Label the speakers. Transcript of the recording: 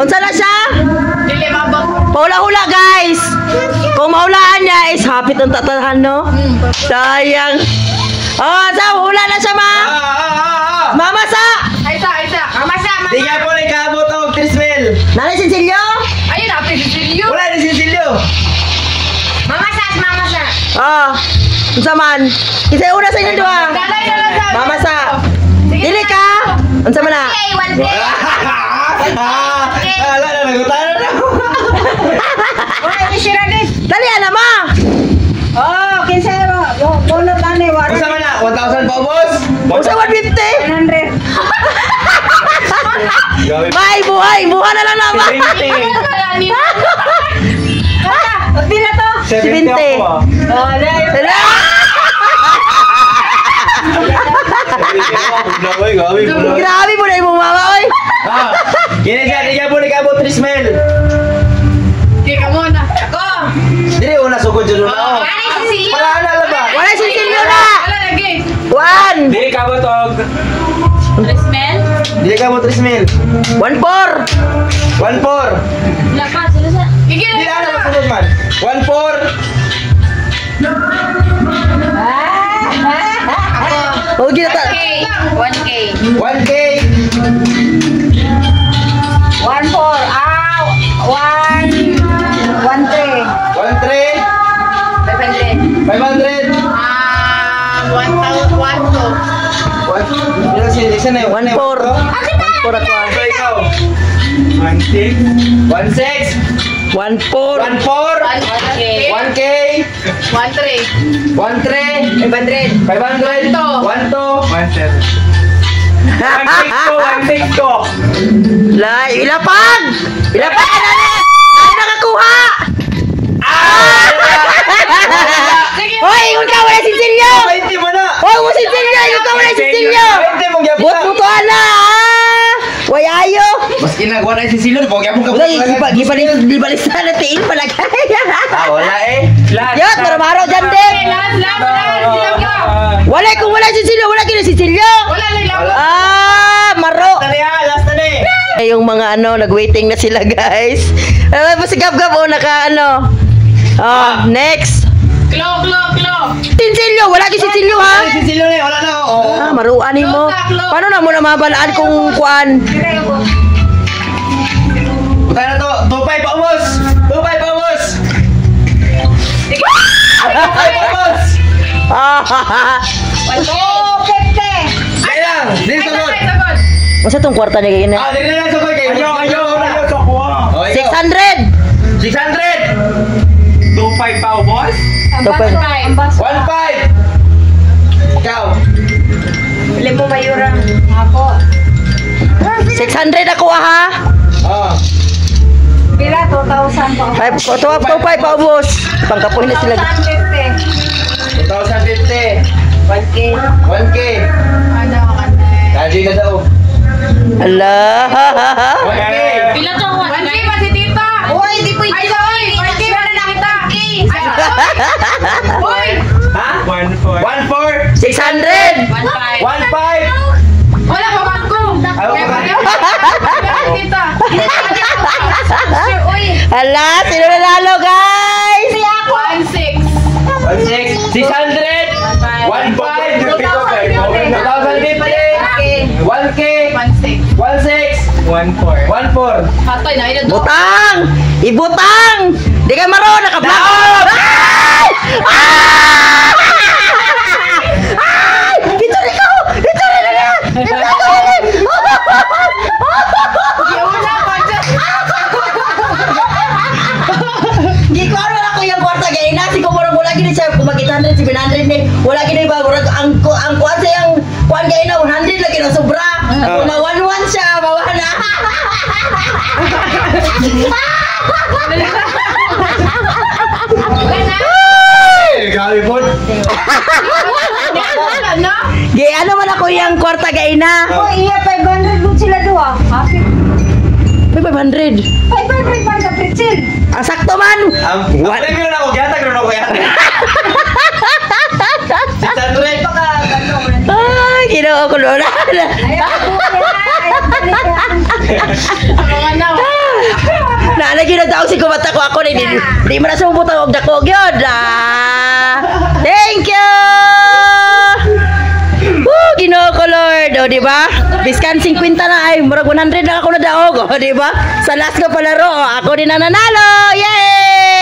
Speaker 1: Unsa na siya?
Speaker 2: Dili mabot.
Speaker 1: Paula-hula guys. Kung maulaan niya is hapit ang tatahan no. Sayang. Oh, sa hula na siya ma. Mama sa.
Speaker 2: Ay sa. Mama sa.
Speaker 3: Di nga po nagkaabot ang Trismel.
Speaker 1: Nanay Cecilio?
Speaker 2: Ayun na, Cecilio.
Speaker 3: Wala ni Cecilio.
Speaker 2: Mama sa.
Speaker 1: Oh. Unsa man? Isa una sa inyo duha.
Speaker 2: Dalay na lang sa.
Speaker 1: Mama sa. Dili ka. Unsa man na?
Speaker 2: Okay, 1K.
Speaker 3: Wala na nagutan na.
Speaker 2: Wala ni Shirley.
Speaker 1: Dali ana ma.
Speaker 2: Oh, kinsa mo? Bunot ani wa.
Speaker 3: Unsa man na? 1,000 pa ubos?
Speaker 1: Unsa 150?
Speaker 2: 100.
Speaker 1: May buhay na lang na ma.
Speaker 3: 70.
Speaker 2: Pila to?
Speaker 1: 70.
Speaker 2: Oh, dai.
Speaker 1: Dala. Grabe mo na imong mama oy.
Speaker 3: Kini siya po nagkaabot Trismel.
Speaker 2: Di ka muna. Ako.
Speaker 3: Dili una sugod jud na.
Speaker 2: Ani Cecilio.
Speaker 3: Wala na la ba?
Speaker 1: Wala si Cecilio na.
Speaker 2: Wala lagi.
Speaker 1: 1.
Speaker 3: Dili ka og
Speaker 2: Trismel.
Speaker 3: Dili ka mo Trismel.
Speaker 1: 1-4.
Speaker 3: 1-4.
Speaker 2: Lakas sila sa. Gigil.
Speaker 3: Dili ana sugod man. 1-4.
Speaker 1: Oh, gina ta.
Speaker 2: 1K.
Speaker 3: 1K.
Speaker 2: 1-4. 1-3.
Speaker 3: 1-3.
Speaker 2: 500.
Speaker 3: 500.
Speaker 2: 1,200.
Speaker 3: Ilan si na
Speaker 1: 1-4. 1-4 ako.
Speaker 3: So ikaw. 1-6.
Speaker 1: 1-4.
Speaker 3: 1-4.
Speaker 2: 1K.
Speaker 3: 1K.
Speaker 2: 1-3.
Speaker 3: 1-3.
Speaker 2: 500.
Speaker 3: 500. 1-2. 1-6.
Speaker 1: Lai, ilapag! Ilapag ka na ni! Nai nakakuha! Hoy, kung ka wala si Cecilio!
Speaker 3: 20 mo na.
Speaker 1: Hoy, mo si Cecilio! Kung ka wala si Cecilio!
Speaker 3: 20 mong gyapon.
Speaker 1: Buot mo to ana! Wayayo!
Speaker 3: Mas kinagawa na si Silon, mo gyapon ka.
Speaker 1: Wala, gibalisan na tiin pala kaya.
Speaker 3: Wala eh.
Speaker 1: Yot, maramaro dyan din! Wala, kung wala si Cecilio, wala kina si Cecilio! Maro!
Speaker 3: Last na ni.
Speaker 1: Yung mga nag-waiting na sila guys. Masigab-gab naka next.
Speaker 2: Klo.
Speaker 1: Cecilio, wala ki Cecilio ha?
Speaker 3: Si Silon eh, wala na.
Speaker 1: Maruan mo. Paano na mo na mabalaan kung kuan?
Speaker 3: Buta na to. 2-5 pa umos. 2-5 pa umos. 2-5 pa umos.
Speaker 2: 250.
Speaker 3: Kaya lang. Dili sugod.
Speaker 1: Masa tong kwarta niya ganyan?
Speaker 3: Dili na sugod kayo. Ayaw.
Speaker 1: 600!
Speaker 3: 600.
Speaker 4: 2.5 pa boss?
Speaker 1: 1.5.
Speaker 3: 1-5. Ikaw.
Speaker 2: Bili mo mayura. Ako.
Speaker 1: 600 ako ha?
Speaker 2: Pila 2,000 pa.
Speaker 1: 5 pa ubos. Pangkapoy na sila.
Speaker 2: 250.
Speaker 3: 2,050.
Speaker 2: 1K.
Speaker 3: 1K.
Speaker 2: Ano ka na?
Speaker 3: Kaji ka daw.
Speaker 1: Allah.
Speaker 3: 1K.
Speaker 2: Pila to? 1K pa si tita. Uy, di po ito. Ay, 1K pa na nakita. Uy.
Speaker 3: Ha?
Speaker 4: 1.4.
Speaker 3: 1-4.
Speaker 1: 600!
Speaker 2: 1.5.
Speaker 3: 1-5.
Speaker 2: Wala pa ba ko?
Speaker 3: Ayaw pa ba?
Speaker 2: Tita. Uy.
Speaker 1: Hala, sino nanalo guys?
Speaker 2: 1.6.
Speaker 3: 1-6. 600. 1-5. 2,050. 1K.
Speaker 2: 1.6.
Speaker 3: 1-6.
Speaker 4: 1.4.
Speaker 3: 1-4.
Speaker 2: Patay na ina do.
Speaker 1: Butang! Ibutang! Di ka maro, naka-block! Ay! Ay! Dito rin ko! Dito rin na! Dito rin! Di ko ano ako yung kwarta gaya na. Siguro wala gini siya kung mag-800, 700 ni. Wala gini ba? Ang kuwan sa yung kuwan gaya na 100 lagi na sobra. Kung ma-1-1 siya, bawa na.
Speaker 3: Gabi po.
Speaker 1: Gaya ano man ako yung kwarta gaya na.
Speaker 2: Oh, iya 500 mo sila do ah. Happy.
Speaker 1: May 500.
Speaker 2: 500 pa sa pretzel.
Speaker 1: Ang sakto man.
Speaker 3: Ang premium na ako gyata ganoon ako gyata. 600 pa ka.
Speaker 1: Ay, ginoo ko lola.
Speaker 2: Ayaw ko yan. Ayaw ko yan.
Speaker 1: Ay, lagi na daog si kumata ko ako ni di man sa ubot og dako gyud. Thank you. Ginoo ko Lord, o di ba? Biskan 50 na ay murag 100 na ako na daog, o di ba? Sa last ko palaro, ako din na nanalo. Yay!